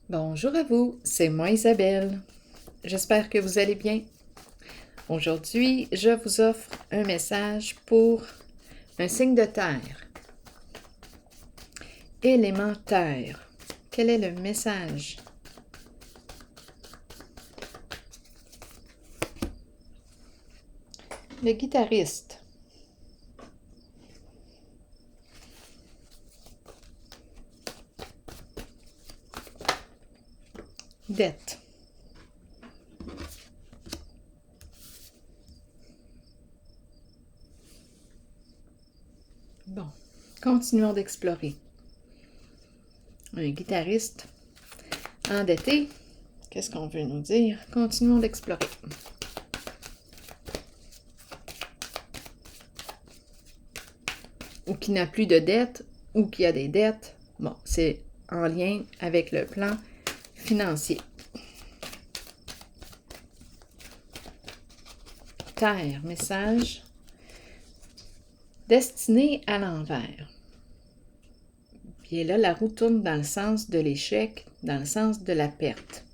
Bonjour à vous, c'est moi Isabelle. J'espère que vous allez bien. Aujourd'hui, je vous offre un message pour un signe de terre. Élément terre. Quel est le message? Le guitariste. Dette. Bon, continuons d'explorer. Un guitariste endetté. Qu'est-ce qu'on veut nous dire? Continuons d'explorer. Ou qui n'a plus de dettes, ou qui a des dettes. Bon, c'est en lien avec le plan financier. Terre, message. Destiné à l'envers. Puis là, la roue tourne dans le sens de l'échec, dans le sens de la perte.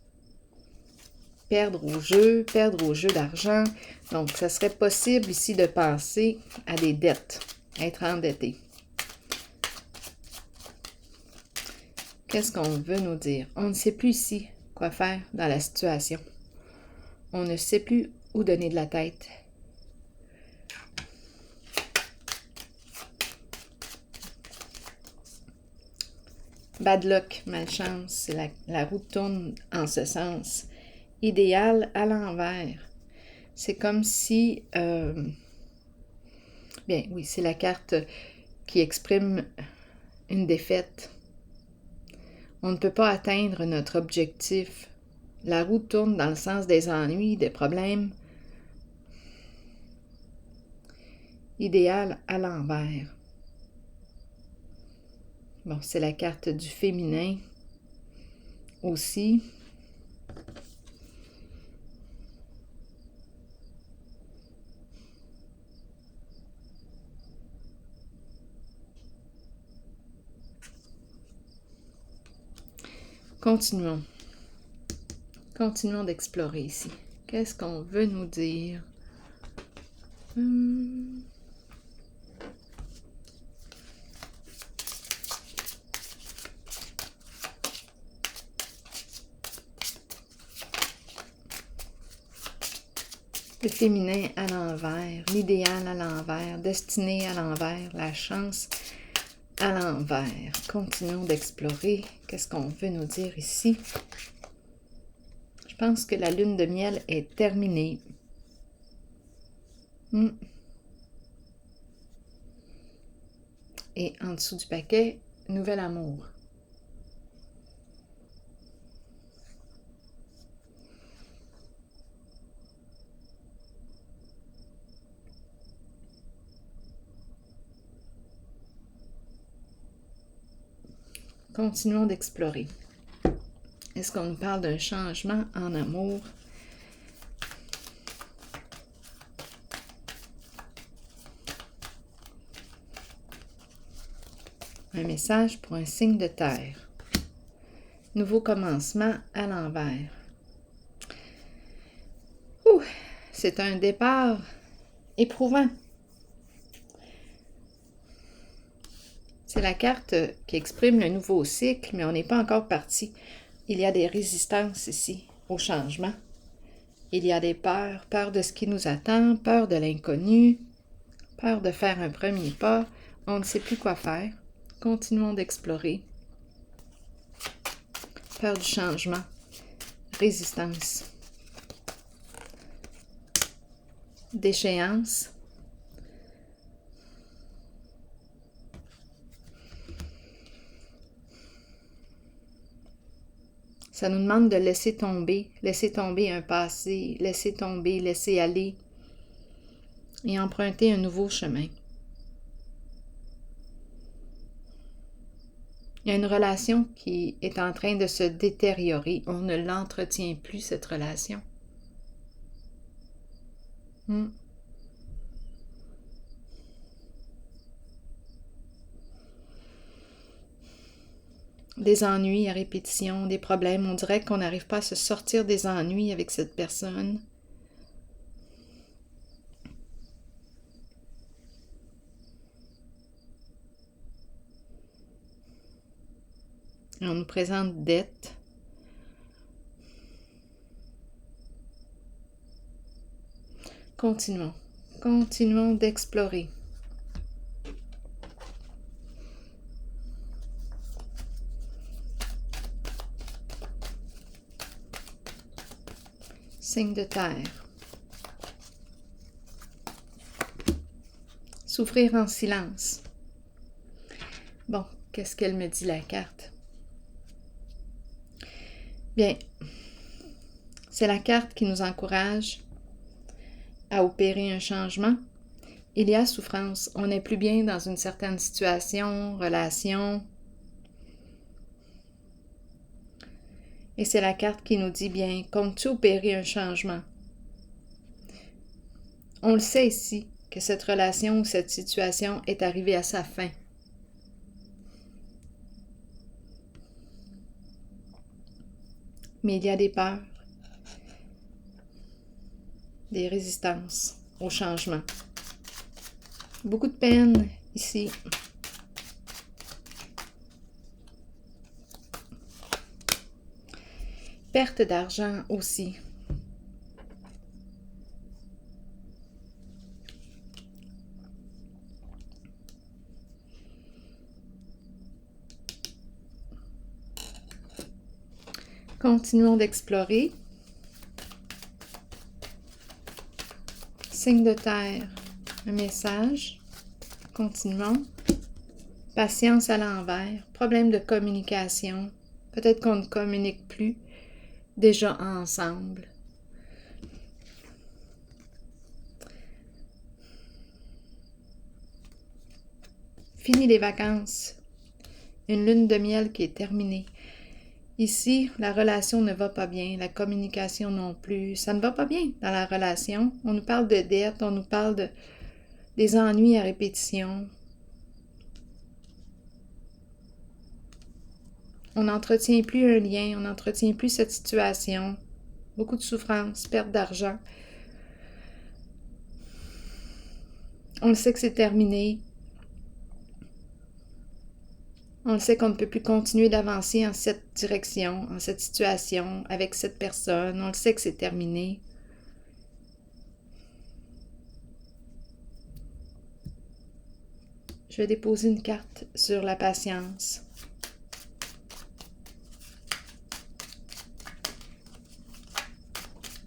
Perdre au jeu d'argent. Donc, ça serait possible ici de penser à des dettes, être endetté. Qu'est-ce qu'on veut nous dire? On ne sait plus ici quoi faire dans la situation. On ne sait plus où donner de la tête. Bad luck, malchance, c'est la roue tourne en ce sens. Idéal à l'envers. C'est comme si... bien, oui, c'est la carte qui exprime une défaite. On ne peut pas atteindre notre objectif. La roue tourne dans le sens des ennuis, des problèmes. Idéal à l'envers. Bon, c'est la carte du féminin aussi. Continuons. Continuons d'explorer ici. Qu'est-ce qu'on veut nous dire? Le féminin à l'envers, l'idéal à l'envers, destiné à l'envers, la chance à l'envers. Continuons d'explorer. Qu'est-ce qu'on veut nous dire ici? Je pense que la lune de miel est terminée. Et en dessous du paquet, nouvel amour. Continuons d'explorer. Est-ce qu'on nous parle d'un changement en amour? Un message pour un signe de terre. Nouveau commencement à l'envers. C'est un départ éprouvant. C'est la carte qui exprime le nouveau cycle, mais on n'est pas encore parti. Il y a des résistances ici au changement. Il y a des peurs, peur de ce qui nous attend, peur de l'inconnu, peur de faire un premier pas. On ne sait plus quoi faire. Continuons d'explorer. Peur du changement, résistance, déchéance. Ça nous demande de laisser tomber un passé, laisser tomber, laisser aller et emprunter un nouveau chemin. Il y a une relation qui est en train de se détériorer. On ne l'entretient plus, cette relation. des ennuis à répétition, des problèmes. On dirait qu'on n'arrive pas à se sortir des ennuis avec cette personne. Et on nous présente dette. Continuons. Continuons d'explorer. Signe de terre. Souffrir en silence. Bon, qu'est-ce qu'elle me dit la carte? Bien, c'est la carte qui nous encourage à opérer un changement. Il y a souffrance. On n'est plus bien dans une certaine situation, relation. Et c'est la carte qui nous dit bien, comptes-tu opérer un changement? On le sait ici, que cette relation ou cette situation est arrivée à sa fin. Mais il y a des peurs, des résistances au changement. Beaucoup de peine ici. Perte d'argent aussi. Continuons d'explorer. Signe de terre, un message. Continuons. Patience à l'envers, problème de communication. Peut-être qu'on ne communique plus déjà ensemble. Fini les vacances. Une lune de miel qui est terminée. Ici, la relation ne va pas bien, la communication non plus. Ça ne va pas bien dans la relation. On nous parle de dette, on nous parle des ennuis à répétition. On n'entretient plus un lien, on n'entretient plus cette situation. Beaucoup de souffrance, perte d'argent. On le sait que c'est terminé. On le sait qu'on ne peut plus continuer d'avancer en cette direction, en cette situation, avec cette personne. On le sait que c'est terminé. Je vais déposer une carte sur la patience.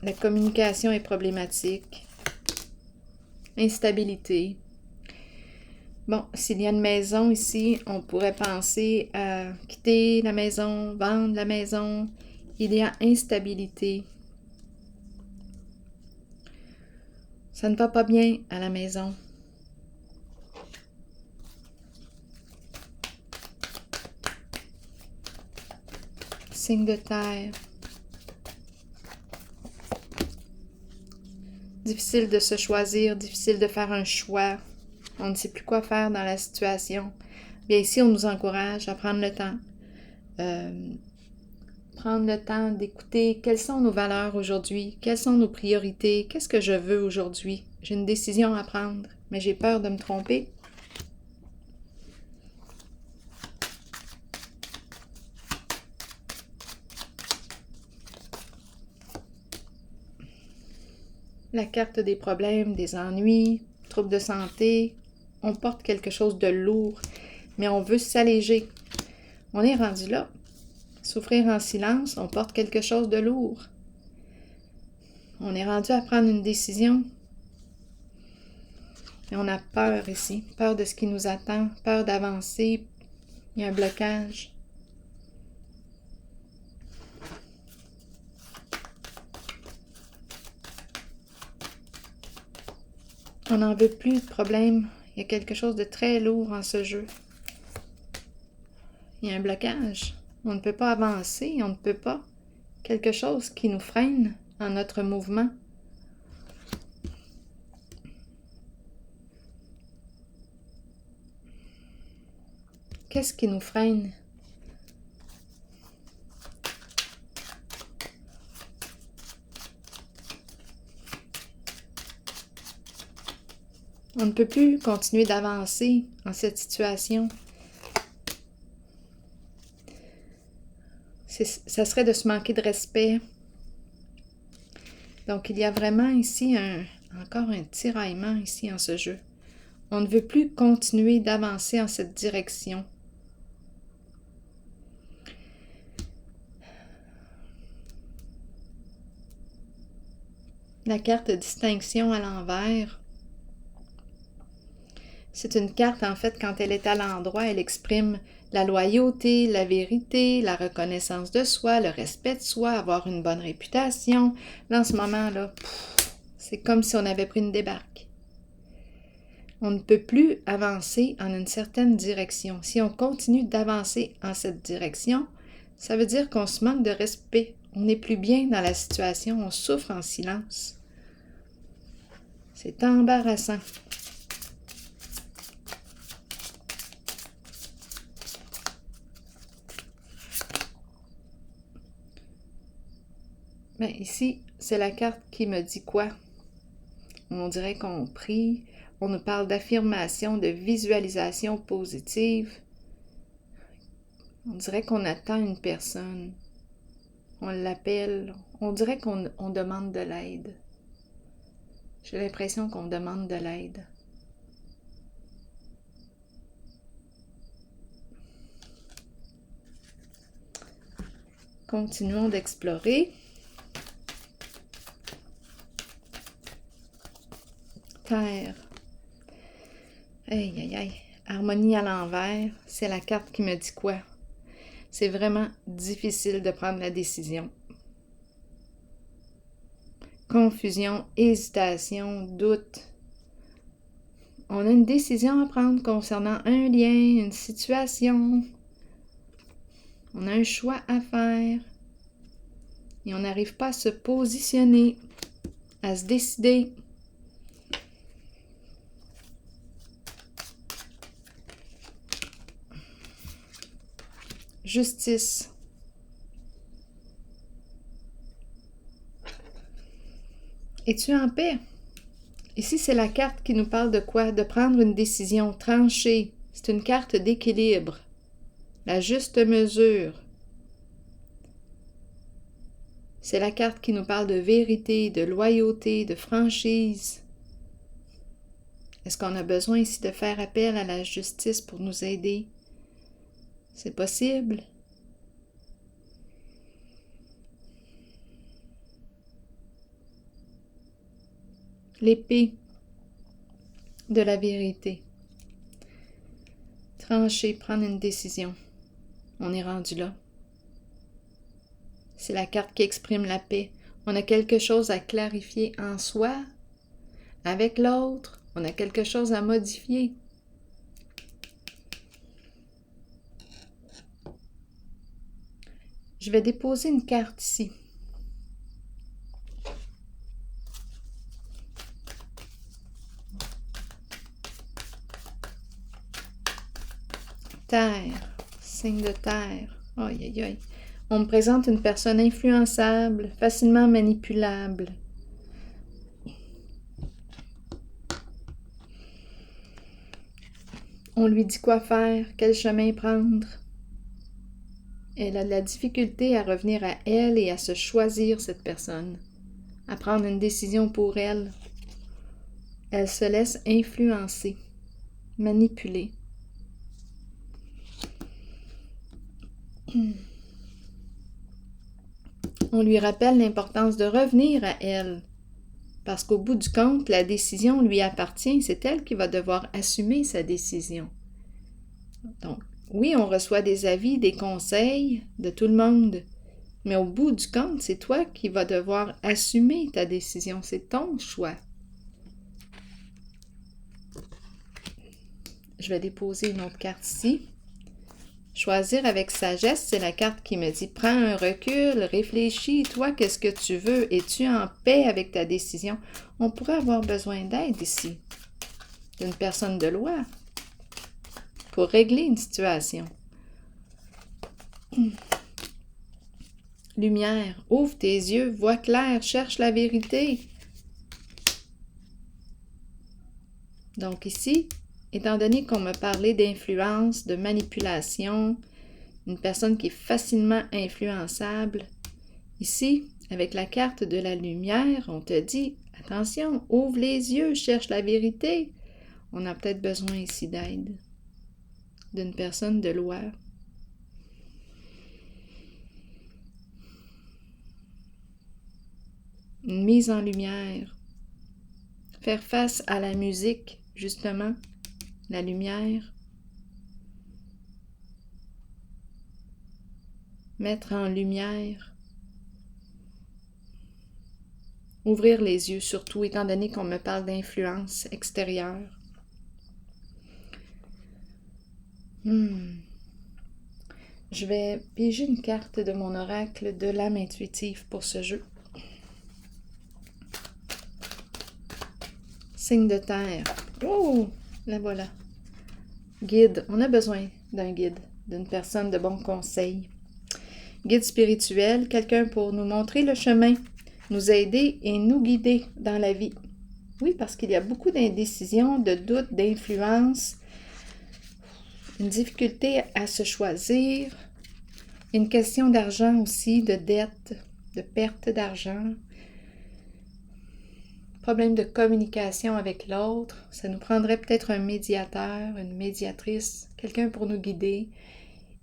La communication est problématique. Instabilité. Bon, s'il y a une maison ici, on pourrait penser à quitter la maison, vendre la maison. Il y a instabilité. Ça ne va pas bien à la maison. Signe de terre. Difficile de se choisir, difficile de faire un choix. On ne sait plus quoi faire dans la situation. Bien ici, on nous encourage à prendre le temps. Prendre le temps d'écouter quelles sont nos valeurs aujourd'hui, quelles sont nos priorités, qu'est-ce que je veux aujourd'hui. J'ai une décision à prendre, mais j'ai peur de me tromper. La carte des problèmes, des ennuis, troubles de santé. On porte quelque chose de lourd, mais on veut s'alléger. On est rendu là. Souffrir en silence, on porte quelque chose de lourd. On est rendu à prendre une décision. Et on a peur ici, peur de ce qui nous attend, peur d'avancer. Il y a un blocage. On n'en veut plus de problème. Il y a quelque chose de très lourd en ce jeu. Il y a un blocage. On ne peut pas avancer, on ne peut pas. Quelque chose qui nous freine en notre mouvement. Qu'est-ce qui nous freine? On ne peut plus continuer d'avancer en cette situation. Ça serait de se manquer de respect. Donc, il y a vraiment ici encore un tiraillement ici en ce jeu. On ne veut plus continuer d'avancer en cette direction. La carte de distinction à l'envers, c'est une carte, en fait, quand elle est à l'endroit, elle exprime la loyauté, la vérité, la reconnaissance de soi, le respect de soi, avoir une bonne réputation. Là, en ce moment-là, c'est comme si on avait pris une débarque. On ne peut plus avancer en une certaine direction. Si on continue d'avancer en cette direction, ça veut dire qu'on se manque de respect. On n'est plus bien dans la situation, on souffre en silence. C'est embarrassant. Bien, ici, c'est la carte qui me dit quoi? On dirait qu'on prie, on nous parle d'affirmation, de visualisation positive. On dirait qu'on attend une personne. On l'appelle. On dirait qu'on demande de l'aide. J'ai l'impression qu'on demande de l'aide. Continuons d'explorer. Terre. Aïe, aïe, aïe. Harmonie à l'envers, c'est la carte qui me dit quoi? C'est vraiment difficile de prendre la décision. Confusion, hésitation, doute. On a une décision à prendre concernant un lien, une situation. On a un choix à faire. Et on n'arrive pas à se positionner, à se décider. Justice. Es-tu en paix? Ici, c'est la carte qui nous parle de quoi? De prendre une décision tranchée. C'est une carte d'équilibre. La juste mesure. C'est la carte qui nous parle de vérité, de loyauté, de franchise. Est-ce qu'on a besoin ici de faire appel à la justice pour nous aider? C'est possible? L'épée de la vérité. Trancher, prendre une décision. On est rendu là. C'est la carte qui exprime la paix. On a quelque chose à clarifier en soi, avec l'autre. On a quelque chose à modifier. Je vais déposer une carte ici. Terre, signe de terre. Aïe, aïe, aïe. On me présente une personne influençable, facilement manipulable. On lui dit quoi faire, quel chemin prendre. Elle a de la difficulté à revenir à elle et à se choisir cette personne, à prendre une décision pour elle. Elle se laisse influencer, manipuler. On lui rappelle l'importance de revenir à elle, parce qu'au bout du compte, la décision lui appartient, c'est elle qui va devoir assumer sa décision. Donc, oui, on reçoit des avis, des conseils de tout le monde, mais au bout du compte, c'est toi qui vas devoir assumer ta décision, c'est ton choix. Je vais déposer une autre carte ici. Choisir avec sagesse, c'est la carte qui me dit « Prends un recul, réfléchis, toi, qu'est-ce que tu veux? Es-tu en paix avec ta décision? » On pourrait avoir besoin d'aide ici, d'une personne de loi, pour régler une situation. Lumière, ouvre tes yeux, vois clair, cherche la vérité. Donc ici, étant donné qu'on m'a parlé d'influence, de manipulation, une personne qui est facilement influençable, ici, avec la carte de la lumière, on te dit, attention, ouvre les yeux, cherche la vérité. On a peut-être besoin ici d'aide, d'une personne de loi. Une mise en lumière. Faire face à la musique, justement, la lumière. Mettre en lumière. Ouvrir les yeux, surtout, étant donné qu'on me parle d'influence extérieure. Je vais piger une carte de mon oracle de l'âme intuitive pour ce jeu. Signe de terre. Oh, la voilà. Guide. On a besoin d'un guide, d'une personne de bon conseil. Guide spirituel, quelqu'un pour nous montrer le chemin, nous aider et nous guider dans la vie. Oui, parce qu'il y a beaucoup d'indécision, de doute, d'influence, une difficulté à se choisir, une question d'argent aussi, de dette, de perte d'argent, problème de communication avec l'autre. Ça nous prendrait peut-être un médiateur, une médiatrice, quelqu'un pour nous guider.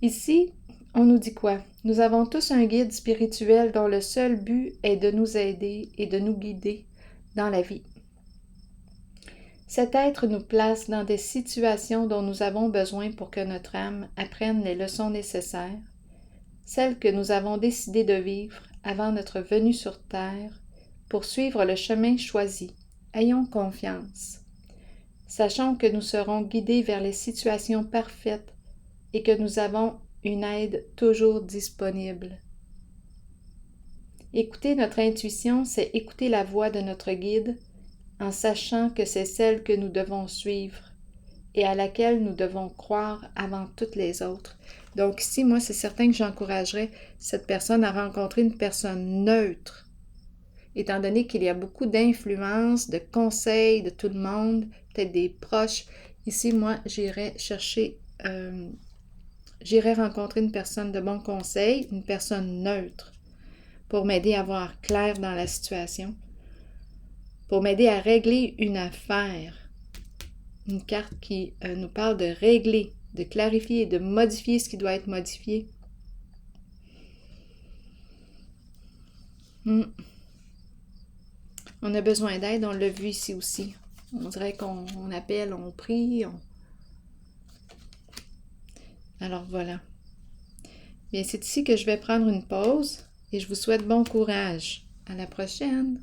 Ici, on nous dit quoi? Nous avons tous un guide spirituel dont le seul but est de nous aider et de nous guider dans la vie. Cet être nous place dans des situations dont nous avons besoin pour que notre âme apprenne les leçons nécessaires, celles que nous avons décidé de vivre avant notre venue sur Terre, pour suivre le chemin choisi. Ayons confiance. Sachons que nous serons guidés vers les situations parfaites et que nous avons une aide toujours disponible. Écouter notre intuition, c'est écouter la voix de notre guide en sachant que c'est celle que nous devons suivre et à laquelle nous devons croire avant toutes les autres. Donc ici, moi, c'est certain que j'encouragerais cette personne à rencontrer une personne neutre, étant donné qu'il y a beaucoup d'influence, de conseils de tout le monde, peut-être des proches. Ici, moi, j'irais rencontrer une personne de bon conseil, une personne neutre, pour m'aider à voir clair dans la situation, pour m'aider à régler une affaire. Une carte qui nous parle de régler, de clarifier, de modifier ce qui doit être modifié. On a besoin d'aide, on l'a vu ici aussi. On dirait qu'on appelle, on prie. Alors voilà. Bien, c'est ici que je vais prendre une pause et je vous souhaite bon courage. À la prochaine!